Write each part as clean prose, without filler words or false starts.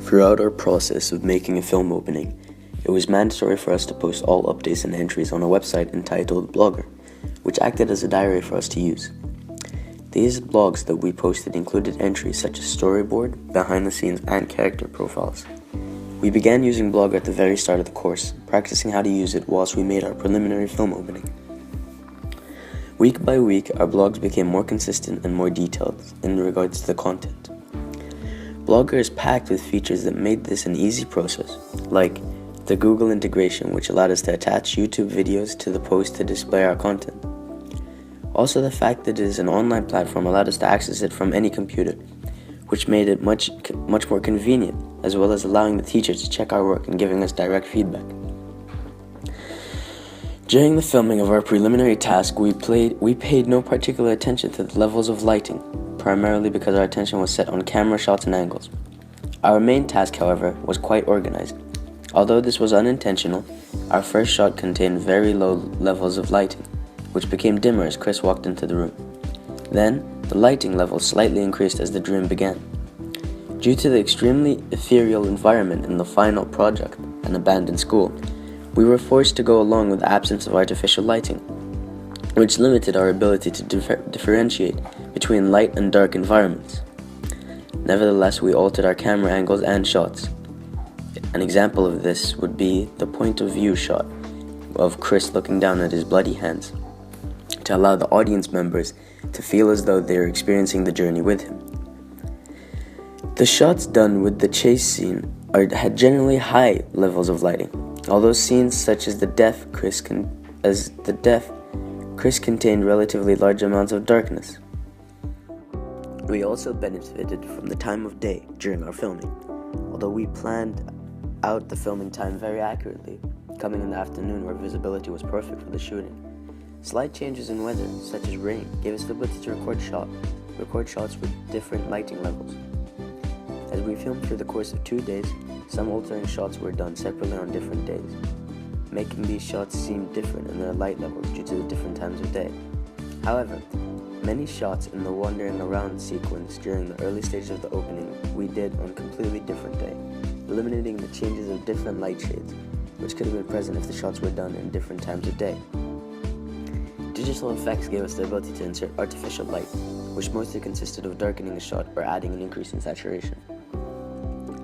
Throughout our process of making a film opening, it was mandatory for us to post all updates and entries on a website entitled Blogger, which acted as a diary for us to use. These blogs that we posted included entries such as storyboard, behind the scenes, and character profiles. We began using Blogger at the very start of the course, practicing how to use it whilst we made our preliminary film opening. Week by week, our blogs became more consistent and more detailed in regards to the content. Blogger is packed with features that made this an easy process, like the Google integration, which allowed us to attach YouTube videos to the post to display our content. Also, the fact that it is an online platform allowed us to access it from any computer, which made it much more convenient, as well as allowing the teacher to check our work and giving us direct feedback. During the filming of our preliminary task, we paid no particular attention to the levels of lighting, primarily because our attention was set on camera shots and angles. Our main task, however, was quite organized. Although this was unintentional, our first shot contained very low levels of lighting, which became dimmer as Chris walked into the room. Then, the lighting level slightly increased as the dream began. Due to the extremely ethereal environment in the final project, an abandoned school, we were forced to go along with the absence of artificial lighting, which limited our ability to differentiate between light and dark environments. Nevertheless, we altered our camera angles and shots. An example of this would be the point of view shot of Chris looking down at his bloody hands, to allow the audience members to feel as though they are experiencing the journey with him. The shots done with the chase scene had generally high levels of lighting, although scenes such as the death Chris contained relatively large amounts of darkness. We also benefited from the time of day during our filming, although we planned out the filming time very accurately, coming in the afternoon where visibility was perfect for the shooting. Slight changes in weather, such as rain, gave us the ability to record shots with different lighting levels. As we filmed through the course of 2 days, some altering shots were done separately on different days, making these shots seem different in their light levels due to the different times of day. However, many shots in the wandering around sequence during the early stages of the opening we did on a completely different day, eliminating the changes of different light shades, which could have been present if the shots were done in different times of day. Digital effects gave us the ability to insert artificial light, which mostly consisted of darkening a shot or adding an increase in saturation.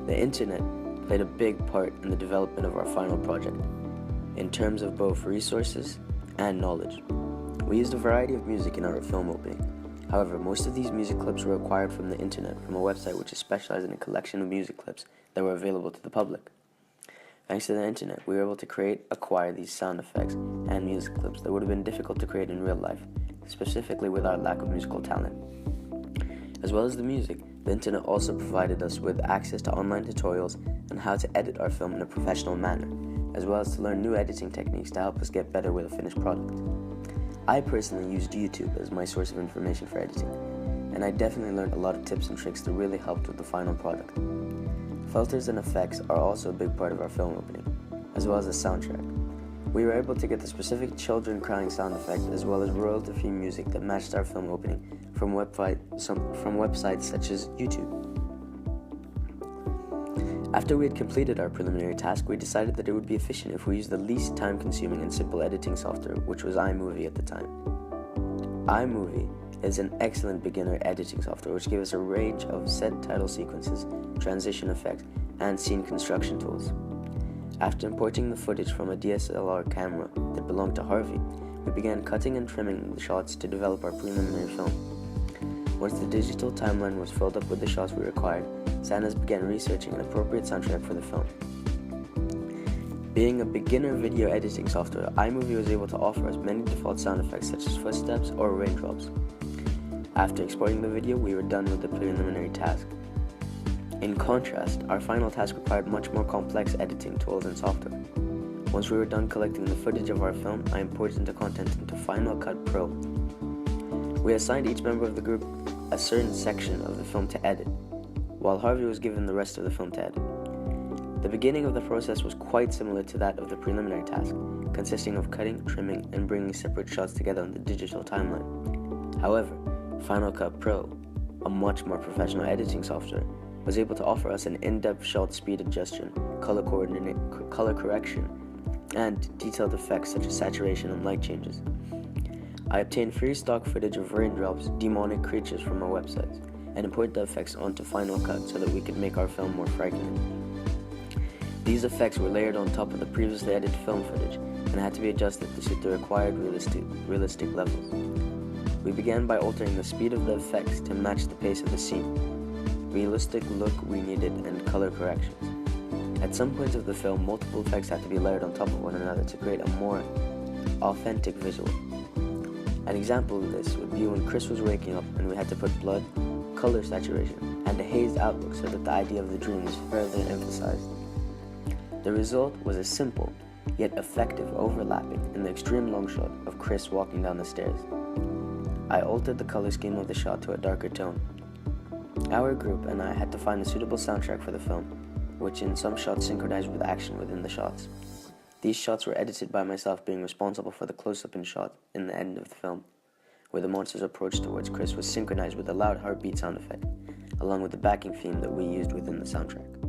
The internet played a big part in the development of our final project, in terms of both resources and knowledge. We used a variety of music in our film opening. However, most of these music clips were acquired from the internet from a website which is specialized in a collection of music clips that were available to the public. Thanks to the internet, we were able to acquire these sound effects and music clips that would have been difficult to create in real life, specifically with our lack of musical talent. As well as the music, the internet also provided us with access to online tutorials on how to edit our film in a professional manner, as well as to learn new editing techniques to help us get better with a finished product. I personally used YouTube as my source of information for editing, and I definitely learned a lot of tips and tricks that really helped with the final product. Filters and effects are also a big part of our film opening, as well as the soundtrack. We were able to get the specific children crying sound effect as well as royalty-free music that matched our film opening from websites such as YouTube. After we had completed our preliminary task, we decided that it would be efficient if we used the least time-consuming and simple editing software, which was iMovie at the time. iMovie is an excellent beginner editing software which gives us a range of set title sequences, transition effects, and scene construction tools. After importing the footage from a DSLR camera that belonged to Harvey, we began cutting and trimming the shots to develop our preliminary film. Once the digital timeline was filled up with the shots we required, Sanders began researching an appropriate soundtrack for the film. Being a beginner video editing software, iMovie was able to offer us many default sound effects such as footsteps or raindrops. After exporting the video, we were done with the preliminary task. In contrast, our final task required much more complex editing tools and software. Once we were done collecting the footage of our film, I imported the content into Final Cut Pro. We assigned each member of the group a certain section of the film to edit, while Harvey was given the rest of the film to edit. The beginning of the process was quite similar to that of the preliminary task, consisting of cutting, trimming, and bringing separate shots together on the digital timeline. However, Final Cut Pro, a much more professional editing software, was able to offer us an in-depth shot speed adjustment, color correction, and detailed effects such as saturation and light changes. I obtained free stock footage of raindrops, demonic creatures from our websites, and imported the effects onto Final Cut so that we could make our film more frightening. These effects were layered on top of the previously edited film footage and had to be adjusted to suit the required realistic levels. We began by altering the speed of the effects to match the pace of the scene, realistic look we needed, and color corrections. At some points of the film, multiple effects had to be layered on top of one another to create a more authentic visual. An example of this would be when Chris was waking up and we had to put blood, color saturation, and a hazed outlook so that the idea of the dream was further emphasized. The result was a simple, yet effective overlapping in the extreme long shot of Chris walking down the stairs. I altered the color scheme of the shot to a darker tone. Our group and I had to find a suitable soundtrack for the film, which in some shots synchronized with action within the shots. These shots were edited by myself, being responsible for the close-up in shot in the end of the film, where the monster's approach towards Chris was synchronized with a loud heartbeat sound effect, along with the backing theme that we used within the soundtrack.